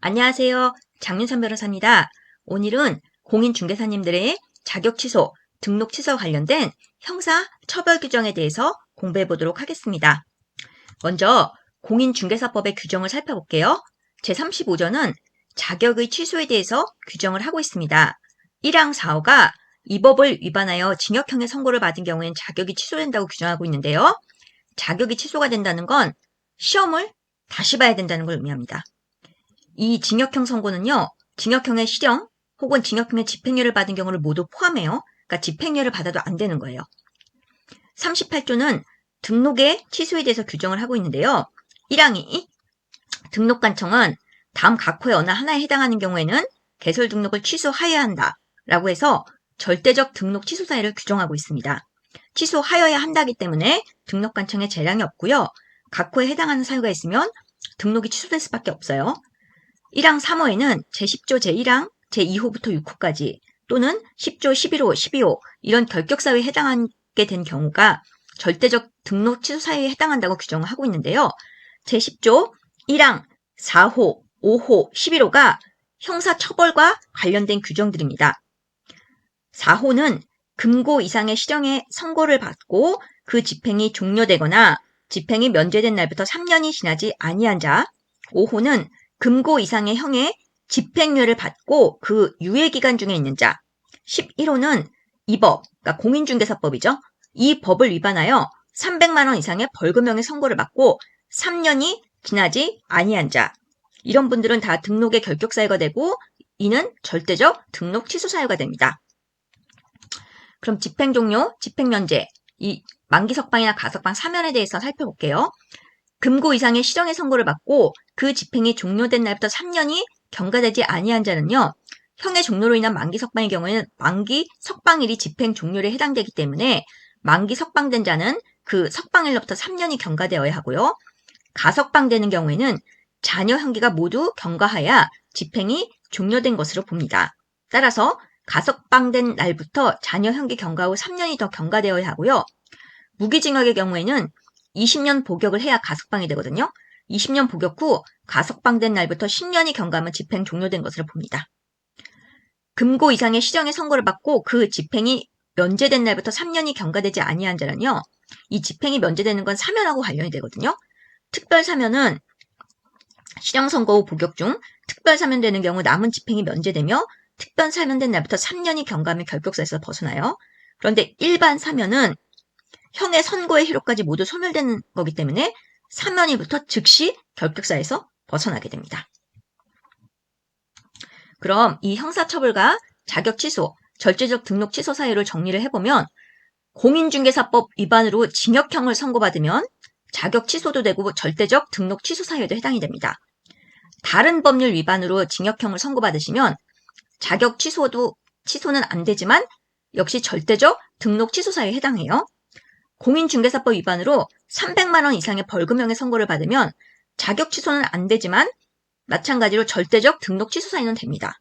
안녕하세요. 장윤선 변호사입니다. 오늘은 공인중개사님들의 자격 취소, 등록 취소 관련된 형사 처벌 규정에 대해서 공부해 보도록 하겠습니다. 먼저 공인중개사법의 규정을 살펴볼게요. 제35조는 자격의 취소에 대해서 규정을 하고 있습니다. 1항 4호가 이 법을 위반하여 징역형의 선고를 받은 경우에는 자격이 취소된다고 규정하고 있는데요. 자격이 취소가 된다는 건 시험을 다시 봐야 된다는 걸 의미합니다. 이 징역형 선고는요, 징역형의 실형 혹은 징역형의 집행유예를 받은 경우를 모두 포함해요. 그러니까 집행유예를 받아도 안 되는 거예요. 38조는 등록의 취소에 대해서 규정을 하고 있는데요. 1항이 등록관청은 다음 각호의 어느 하나에 해당하는 경우에는 개설 등록을 취소하여야 한다 라고 해서 절대적 등록 취소 사유를 규정하고 있습니다. 취소하여야 한다기 때문에 등록관청에 재량이 없고요. 각호에 해당하는 사유가 있으면 등록이 취소될 수밖에 없어요. 1항 3호에는 제10조 제1항 제2호부터 6호까지 또는 10조 11호, 12호 이런 결격사유에 해당하게 된 경우가 절대적 등록 취소 사유에 해당한다고 규정을 하고 있는데요. 제10조 1항 4호, 5호, 11호가 형사처벌과 관련된 규정들입니다. 4호는 금고 이상의 실형의 선고를 받고 그 집행이 종료되거나 집행이 면제된 날부터 3년이 지나지 아니한 자. 5호는 금고 이상의 형의 집행유예를 받고 그 유예기간 중에 있는 자. 11호는 이 법, 그러니까 공인중개사법이죠. 이 법을 위반하여 300만 원 이상의 벌금형의 선고를 받고 3년이 지나지 아니한 자. 이런 분들은 다 등록의 결격사유가 되고 이는 절대적 등록 취소 사유가 됩니다. 그럼 집행종료, 집행면제, 이 만기석방이나 가석방 사면에 대해서 살펴볼게요. 금고 이상의 실형의 선고를 받고 그 집행이 종료된 날부터 3년이 경과되지 아니한 자는요. 형의 종료로 인한 만기 석방의 경우에는 만기 석방일이 집행 종료에 해당되기 때문에 만기 석방된 자는 그 석방일로부터 3년이 경과되어야 하고요. 가석방되는 경우에는 자녀 형기가 모두 경과하여 집행이 종료된 것으로 봅니다. 따라서 가석방된 날부터 자녀 형기 경과 후 3년이 더 경과되어야 하고요. 무기징역의 경우에는 20년 복역을 해야 가석방이 되거든요. 20년 복역 후 가석방된 날부터 10년이 경과하면 집행 종료된 것으로 봅니다. 금고 이상의 실형의 선고를 받고 그 집행이 면제된 날부터 3년이 경과되지 아니한 자는요. 이 집행이 면제되는 건 사면하고 관련이 되거든요. 특별사면은 실형 선고 후 복역 중 특별사면되는 경우 남은 집행이 면제되며 특별사면된 날부터 3년이 경과하면 결격사에서 벗어나요. 그런데 일반 사면은 형의 선고의 효력까지 모두 소멸되는 거기 때문에 사면일부터 즉시 결격사에서 벗어나게 됩니다. 그럼 이 형사처벌과 자격 취소, 절대적 등록 취소 사유를 정리를 해보면 공인중개사법 위반으로 징역형을 선고받으면 자격 취소도 되고 절대적 등록 취소 사유에도 해당이 됩니다. 다른 법률 위반으로 징역형을 선고받으시면 자격 취소는 안 되지만 역시 절대적 등록 취소 사유에 해당해요. 공인중개사법 위반으로 300만 원 이상의 벌금형의 선고를 받으면 자격 취소는 안 되지만 마찬가지로 절대적 등록 취소 사유는 됩니다.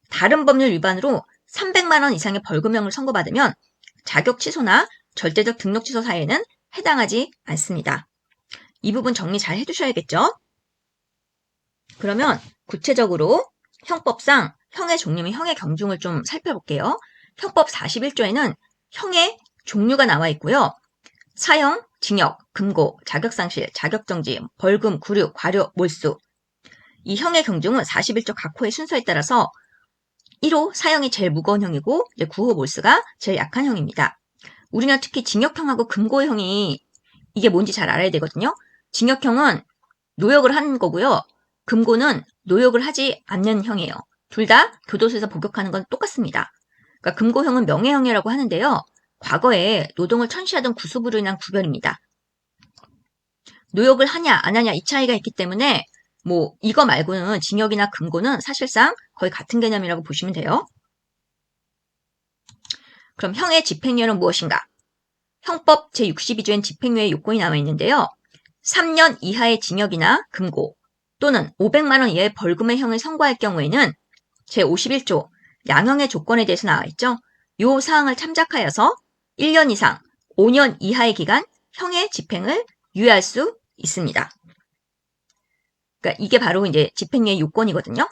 다른 법률 위반으로 300만 원 이상의 벌금형을 선고받으면 자격 취소나 절대적 등록 취소 사유에는 해당하지 않습니다. 이 부분 정리 잘 해두셔야겠죠? 그러면 구체적으로 형법상 형의 종류 및 형의 경중을 좀 살펴볼게요. 형법 41조에는 형의 종류가 나와 있고요. 사형, 징역, 금고, 자격상실, 자격정지, 벌금, 구류, 과료, 몰수. 이 형의 경중은 41조 각호의 순서에 따라서 1호 사형이 제일 무거운 형이고 9호 몰수가 제일 약한 형입니다. 우리는 특히 징역형하고 금고형이 이게 뭔지 잘 알아야 되거든요. 징역형은 노역을 하는 거고요. 금고는 노역을 하지 않는 형이에요. 둘 다 교도소에서 복역하는 건 똑같습니다. 그러니까 금고형은 명예형이라고 하는데요. 과거에 노동을 천시하던 구수부로 인한 구별입니다. 노역을 하냐 안 하냐 이 차이가 있기 때문에 이거 말고는 징역이나 금고는 사실상 거의 같은 개념이라고 보시면 돼요. 그럼 형의 집행유예는 무엇인가? 형법 제62조엔 집행유예 요건이 나와 있는데요. 3년 이하의 징역이나 금고 또는 500만 원 이하의 벌금의 형을 선고할 경우에는 제51조 양형의 조건에 대해서 나와 있죠. 요 사항을 참작하여서 1년 이상 5년 이하의 기간 형의 집행을 유예할 수 있습니다. 그러니까 이게 바로 이제 집행유예 요건이거든요.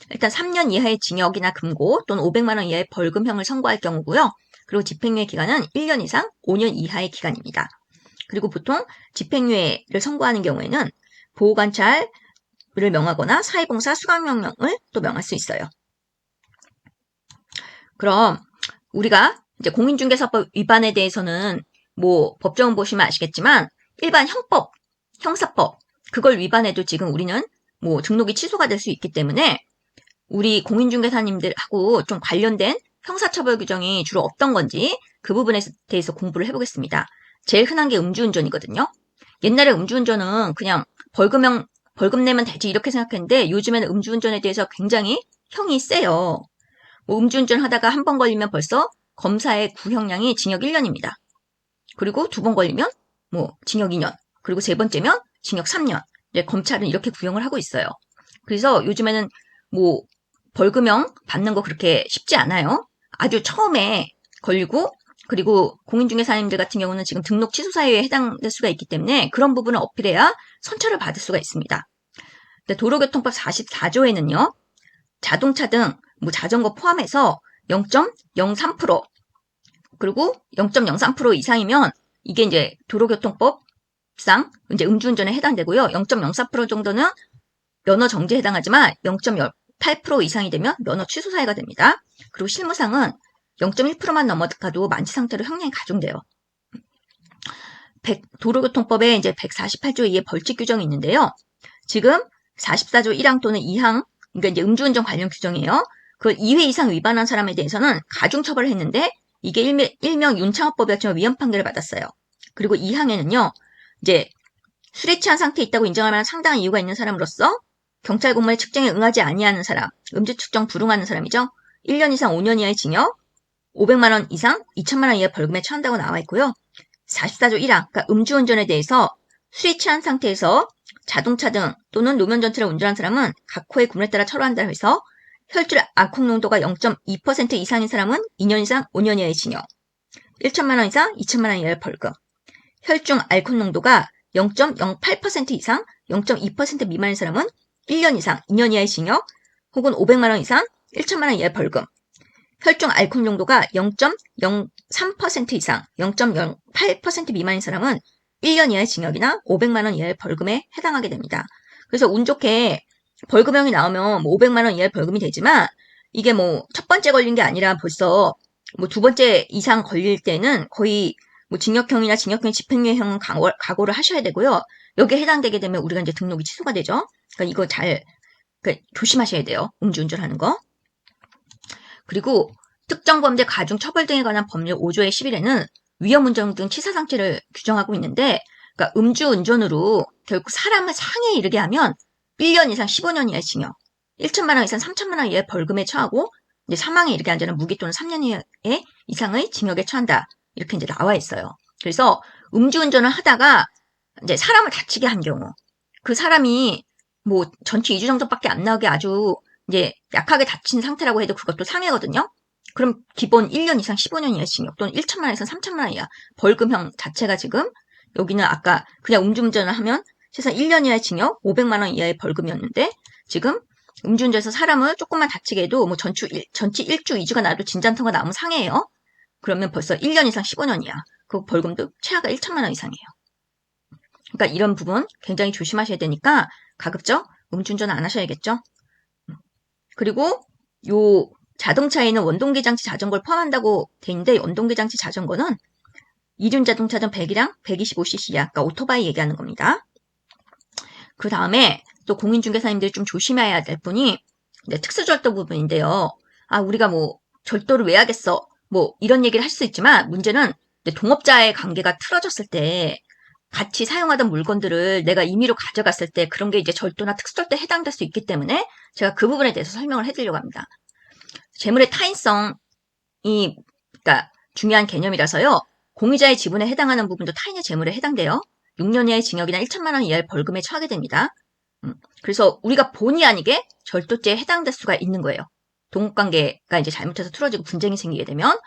일단 3년 이하의 징역이나 금고 또는 500만 원 이하의 벌금형을 선고할 경우고요. 그리고 집행유예 기간은 1년 이상 5년 이하의 기간입니다. 그리고 보통 집행유예를 선고하는 경우에는 보호관찰을 명하거나 사회봉사 수강명령을 또 명할 수 있어요. 그럼 우리가 이제 공인중개사법 위반에 대해서는 뭐 법정은 보시면 아시겠지만 일반 형법, 형사법 그걸 위반해도 지금 우리는 뭐 등록이 취소가 될 수 있기 때문에 우리 공인중개사님들하고 좀 관련된 형사처벌 규정이 주로 어떤 건지 그 부분에 대해서 공부를 해보겠습니다. 제일 흔한 게 음주운전이거든요. 옛날에 음주운전은 그냥 벌금 내면 되지 이렇게 생각했는데 요즘에는 음주운전에 대해서 굉장히 형이 세요. 뭐 음주운전 하다가 한 번 걸리면 벌써 검사의 구형량이 징역 1년입니다. 그리고 두 번 걸리면 뭐 징역 2년, 그리고 세 번째면 징역 3년. 검찰은 이렇게 구형을 하고 있어요. 그래서 요즘에는 뭐 벌금형 받는 거 그렇게 쉽지 않아요. 아주 처음에 걸리고 그리고 공인중개사님들 같은 경우는 지금 등록 취소 사유에 해당될 수가 있기 때문에 그런 부분을 어필해야 선처를 받을 수가 있습니다. 근데 도로교통법 44조에는요. 자동차 등 뭐 자전거 포함해서 0.03% 그리고 0.03% 이상이면 이게 이제 도로교통법상 이제 음주운전에 해당되고요. 0.04% 정도는 면허 정지에 해당하지만 0.8% 이상이 되면 면허 취소 사유가 됩니다. 그리고 실무상은 0.1%만 넘어가도 만취 상태로 형량이 가중돼요. 도로교통법에 이제 148조 2의 벌칙 규정이 있는데요. 지금 44조 1항 또는 2항, 그러니까 이제 음주운전 관련 규정이에요. 그 2회 이상 위반한 사람에 대해서는 가중처벌을 했는데 이게 일명 윤창호법이었지만 위헌 판결을 받았어요. 그리고 2항에는요. 이제 술에 취한 상태에 있다고 인정할 만한 상당한 이유가 있는 사람으로서 경찰 공무원의 측정에 응하지 아니하는 사람, 음주 측정 불응하는 사람이죠. 1년 이상 5년 이하의 징역, 500만 원 이상 2천만 원 이하의 벌금에 처한다고 나와 있고요. 44조 1항, 그러니까 음주운전에 대해서 술에 취한 상태에서 자동차 등 또는 노면 전차를 운전한 사람은 각 호의 구분에 따라 처벌한다 해서 혈중 알코올 농도가 0.2% 이상인 사람은 2년 이상 5년 이하의 징역, 1천만 원 이상 2천만 원 이하의 벌금, 혈중 알코올 농도가 0.08% 이상 0.2% 미만인 사람은 1년 이상 2년 이하의 징역 혹은 500만 원 이상 1천만 원 이하의 벌금, 혈중 알코올 농도가 0.03% 이상 0.08% 미만인 사람은 1년 이하의 징역이나 500만 원 이하의 벌금에 해당하게 됩니다. 그래서 운 좋게 벌금형이 나오면 뭐 500만 원 이하의 벌금이 되지만 이게 뭐 첫 번째 걸린 게 아니라 벌써 뭐 두 번째 이상 걸릴 때는 거의 뭐 징역형이나 징역형 집행유예형은 각오를 하셔야 되고요. 여기에 해당되게 되면 우리가 이제 등록이 취소가 되죠. 그러니까 이거 그러니까 조심하셔야 돼요. 음주운전하는 거. 그리고 특정범죄 가중처벌 등에 관한 법률 5조의 11에는 위험운전 등 치사상죄를 규정하고 있는데 그러니까 음주운전으로 결국 사람을 상해에 이르게 하면 1년 이상 15년 이하의 징역, 1천만 원 이상 3천만 원 이하의 벌금에 처하고 이제 사망에 이르게 한 자는 무기 또는 3년 이상의 징역에 처한다. 이렇게 이제 나와 있어요. 그래서 음주운전을 하다가 이제 사람을 다치게 한 경우 그 사람이 뭐 전치 2주 정도밖에 안 나오게 아주 이제 약하게 다친 상태라고 해도 그것도 상해거든요. 그럼 기본 1년 이상 15년 이하 징역 또는 1천만 원 이상 3천만 원 이하 벌금형 자체가 지금 여기는 아까 그냥 음주운전을 하면 최소 1년 이하의 징역 500만 원 이하의 벌금이었는데 지금 음주운전에서 사람을 조금만 다치게 해도 뭐 전치 1주 2주가 나도 진단서가 나오면 상해요. 그러면 벌써 1년 이상 15년 이하 그 벌금도 최하가 1천만 원 이상이에요. 그러니까 이런 부분 굉장히 조심하셔야 되니까 가급적 음주운전 안 하셔야겠죠. 그리고 요 자동차에는 원동기 장치 자전거를 포함한다고 돼 있는데 원동기 장치 자전거는 이륜 자동차전 100이랑 125cc야. 그러니까 오토바이 얘기하는 겁니다. 그 다음에 또 공인중개사님들이 좀 조심해야 될 분이 특수절도 부분인데요. 아, 우리가 뭐 절도를 왜 하겠어? 뭐 이런 얘기를 할 수 있지만 문제는 동업자의 관계가 틀어졌을 때 같이 사용하던 물건들을 내가 임의로 가져갔을 때 그런 게 이제 절도나 특수절도에 해당될 수 있기 때문에 제가 그 부분에 대해서 설명을 해드리려고 합니다. 재물의 타인성이 그러니까 중요한 개념이라서요. 공유자의 지분에 해당하는 부분도 타인의 재물에 해당돼요. 6년 이하의 징역이나 1천만 원 이하의 벌금에 처하게 됩니다. 그래서 우리가 본의 아니게 절도죄에 해당될 수가 있는 거예요. 동업관계가 이제 잘못해서 틀어지고 분쟁이 생기게 되면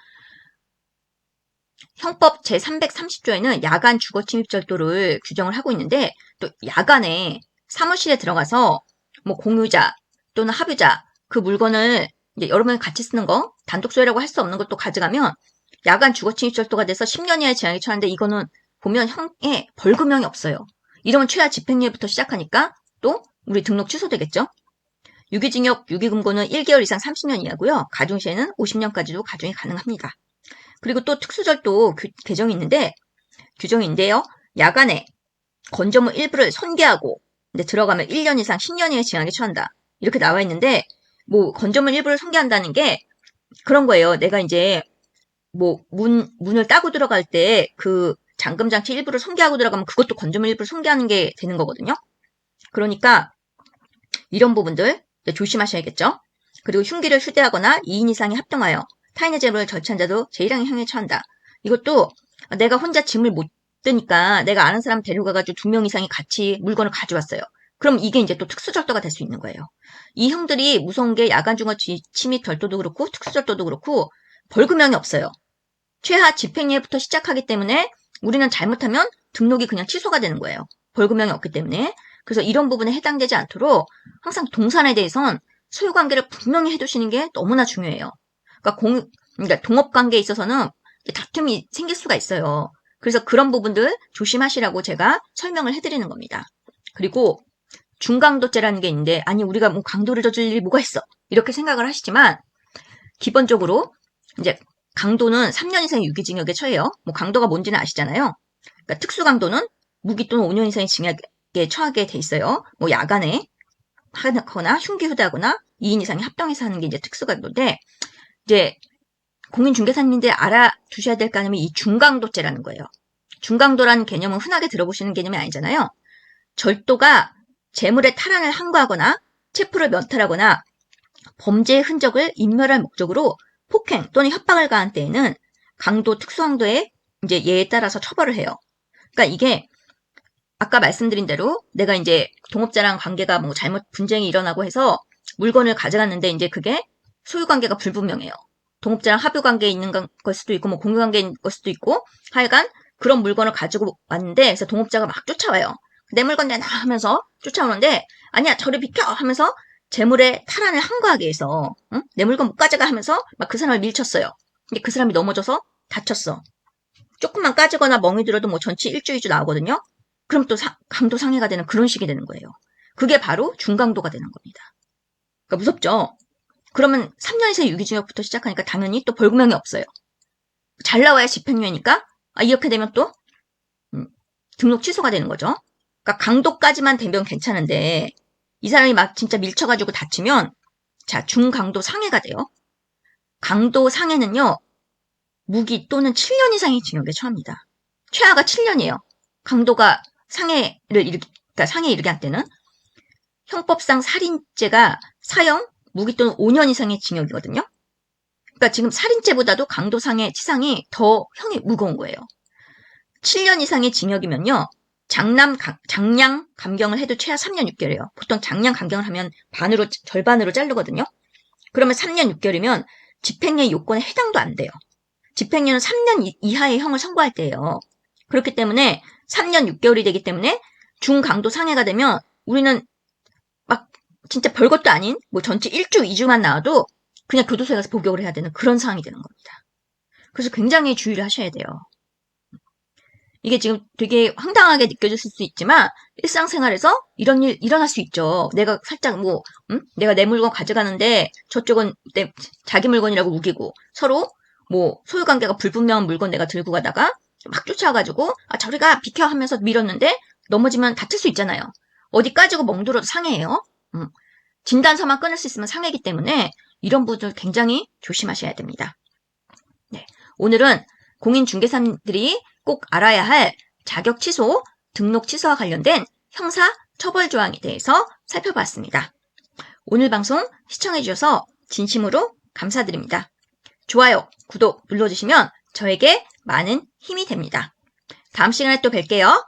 형법 제330조에는 야간 주거침입절도를 규정을 하고 있는데 또 야간에 사무실에 들어가서 뭐 공유자 또는 합유자 그 물건을 이제 여러 명이 같이 쓰는 거 단독 소유라고 할 수 없는 것도 가져가면 야간 주거침입절도가 돼서 10년 이하의 징역이 처하는데 이거는 보면 형에 벌금형이 없어요. 이러면 최하 집행유예부터 시작하니까 또 우리 등록 취소되겠죠. 유기징역, 유기금고는 1개월 이상 30년 이하고요. 가중시에는 50년까지도 가중이 가능합니다. 그리고 또 특수절도 규정이 있는데요. 야간에 건조물 일부를 손괴하고 근데 들어가면 1년 이상 10년 이하의 징역에 처한다. 이렇게 나와 있는데 뭐 건조물 일부를 손괴한다는 게 그런 거예요. 내가 이제 뭐 문을 따고 들어갈 때 그 잠금장치 일부를 손괴하고 들어가면 그것도 건조물 일부를 손괴하는 게 되는 거거든요. 그러니까 이런 부분들 조심하셔야겠죠. 그리고 흉기를 휴대하거나 2인 이상이 합동하여 타인의 재물을 절취한 자도 제1항의 형에 처한다. 이것도 내가 혼자 짐을 못 드니까 내가 아는 사람 데려가가지고 2명 이상이 같이 물건을 가져왔어요. 그럼 이게 이제 또 특수절도가 될 수 있는 거예요. 이 형들이 무서운 게 야간중거 침입 절도도 그렇고 특수절도도 그렇고 벌금형이 없어요. 최하 집행유예부터 시작하기 때문에 우리는 잘못하면 등록이 그냥 취소가 되는 거예요. 벌금형이 없기 때문에. 그래서 이런 부분에 해당되지 않도록 항상 동산에 대해선 소유관계를 분명히 해두시는 게 너무나 중요해요. 그러니까 동업관계에 있어서는 다툼이 생길 수가 있어요. 그래서 그런 부분들 조심하시라고 제가 설명을 해드리는 겁니다. 그리고 중강도죄라는 게 있는데 아니 우리가 뭐 강도를 저질 일이 뭐가 있어 이렇게 생각을 하시지만 기본적으로 이제 강도는 3년 이상의 유기징역에 처해요. 뭐 강도가 뭔지는 아시잖아요. 그러니까 특수강도는 무기 또는 5년 이상의 징역에 처하게 돼 있어요. 뭐 야간에 하거나 흉기 휴대하거나 2인 이상이 합동해서 하는 게 이제 특수강도인데 이제 공인중개사님들 알아두셔야 될 개념이 이 중강도죄라는 거예요. 중강도라는 개념은 흔하게 들어보시는 개념이 아니잖아요. 절도가 재물의 탈환을 항거하거나 체포를 면탈하거나 범죄의 흔적을 인멸할 목적으로 폭행 또는 협박을 가한 때에는 강도, 특수강도의 이제 예에 따라서 처벌을 해요. 그러니까 이게 아까 말씀드린 대로 내가 이제 동업자랑 관계가 뭐 잘못 분쟁이 일어나고 해서 물건을 가져갔는데 이제 그게 소유관계가 불분명해요. 동업자랑 합유관계에 있는 걸 수도 있고 뭐 공유관계인 걸 수도 있고 하여간 그런 물건을 가지고 왔는데 그래서 동업자가 막 쫓아와요. 내 물건 내놔 하면서 쫓아오는데 아니야 저리 비켜 하면서 재물의 탈환을 항거하기 위해서 응? 내 물건 못 가져가 하면서 막 그 사람을 밀쳤어요. 근데 그 사람이 넘어져서 다쳤어. 조금만 까지거나 멍이 들어도 뭐 전치 1주 2주 나오거든요. 그럼 또 강도 상해가 되는 그런 식이 되는 거예요. 그게 바로 중강도가 되는 겁니다. 그러니까 무섭죠? 그러면 3년 이상 유기징역부터 시작하니까 당연히 또 벌금형이 없어요. 잘 나와야 집행유예니까 이렇게 되면 또 등록 취소가 되는 거죠. 그러니까 강도까지만 되면 괜찮은데 이 사람이 막 진짜 밀쳐가지고 다치면 자 중강도 상해가 돼요. 강도 상해는요. 무기 또는 7년 이상의 징역에 처합니다. 최하가 7년이에요. 강도가 그러니까 상해에 이르게 할 때는 형법상 살인죄가 사형, 무기 또는 5년 이상의 징역이거든요. 그러니까 지금 살인죄보다도 강도상해, 치상이 더 형이 무거운 거예요. 7년 이상의 징역이면요. 장량 감경을 해도 최하 3년 6개월이에요. 보통 장량 감경을 하면 절반으로 자르거든요. 그러면 3년 6개월이면 집행유예 요건에 해당도 안 돼요. 집행유예는 3년 이하의 형을 선고할 때예요. 그렇기 때문에 3년 6개월이 되기 때문에 중강도 상해가 되면 우리는 막 진짜 별것도 아닌 뭐 전치 1주 2주만 나와도 그냥 교도소에 가서 복역을 해야 되는 그런 상황이 되는 겁니다. 그래서 굉장히 주의를 하셔야 돼요. 이게 지금 되게 황당하게 느껴졌을 수 있지만 일상생활에서 이런 일 일어날 수 있죠. 내가 살짝 내가 내 물건 가져가는데 저쪽은 자기 물건이라고 우기고 서로 뭐 소유관계가 불분명한 물건 내가 들고 가다가 막 쫓아와가지고 저리 가 비켜 하면서 밀었는데 넘어지면 다칠 수 있잖아요. 어디 까지고 멍들어도 상해예요. 진단서만 끊을 수 있으면 상해이기 때문에 이런 부분들 굉장히 조심하셔야 됩니다. 네, 오늘은 공인중개사님들이 꼭 알아야 할 자격 취소, 등록 취소와 관련된 형사 처벌 조항에 대해서 살펴봤습니다. 오늘 방송 시청해주셔서 진심으로 감사드립니다. 좋아요, 구독 눌러주시면 저에게 많은 힘이 됩니다. 다음 시간에 또 뵐게요.